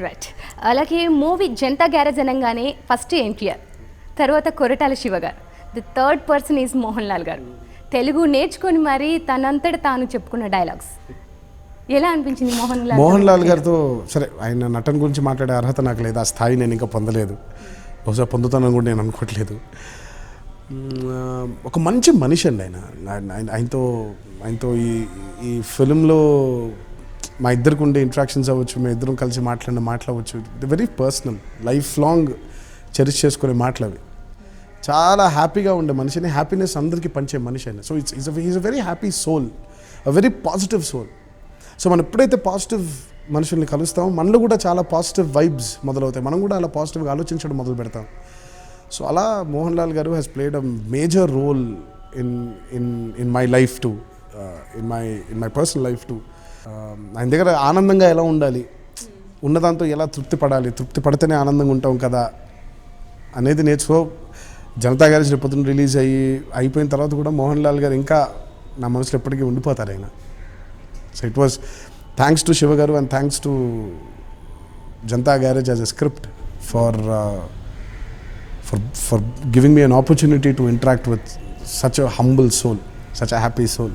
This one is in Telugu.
రైట్. అలాగే మూవీ జనతా గ్యారేజ్ అనగానే ఫస్ట్ ఎన్టీఆర్, తర్వాత కొరటాల శివ గారు, the third person is Mohan Lal గారు. తెలుగు నేర్చుకొని మరి తనంతట తాను చెప్పుకున్న డైలాగ్స్ ఎలా అనిపించింది మోహన్ లాల్ గారితో? సరే, ఆయన నటన గురించి మాట్లాడే అర్హత నాకు లేదు, ఆ స్థాయి నేను ఇంకా పొందలేదు, బహుశా పొందుతానని కూడా నేను అనుకోవట్లేదు. ఒక మంచి మనిషి అండి ఆయనతో ఈ ఫిలింలో మా ఇద్దరికి ఉండే ఇంట్రాక్షన్స్ అవ్వచ్చు, మేము ఇద్దరం కలిసి మాట్లాడిన మాటలు అవ్వచ్చు, very personal, life long cherish చేసుకునే మాటలు అవి. చాలా హ్యాపీగా ఉండే మనిషిని, హ్యాపీనెస్ అందరికీ పంచే మనిషి అయినా. So is a very happy soul, a very positive soul. So మనం ఎప్పుడైతే పాజిటివ్ మనుషుల్ని కలుస్తామో మనలో కూడా చాలా పాజిటివ్ వైబ్స్ మొదలవుతాయి, మనం కూడా అలా పాజిటివ్గా ఆలోచించడం మొదలు పెడతాం. సో అలా Mohan Lal garu has played a major role in my life too, in my personal life too. ఆయన దగ్గర ఆనందంగా ఎలా ఉండాలి, ఉన్నదాంతో ఎలా తృప్తి పడాలి, తృప్తి పడితేనే ఆనందంగా ఉంటాం కదా అనేది నేర్చుకో. జనతా గ్యారేజ్ రేపొద్దున రిలీజ్ అయిపోయిన తర్వాత కూడా మోహన్ లాల్ గారు ఇంకా నా మనసులో ఎప్పటికీ ఉండిపోతారు ఆయన. So it was thanks to Shiva garu and thanks to Janatha Garage as a script for giving me an opportunity to interact with such a humble soul, such a happy soul.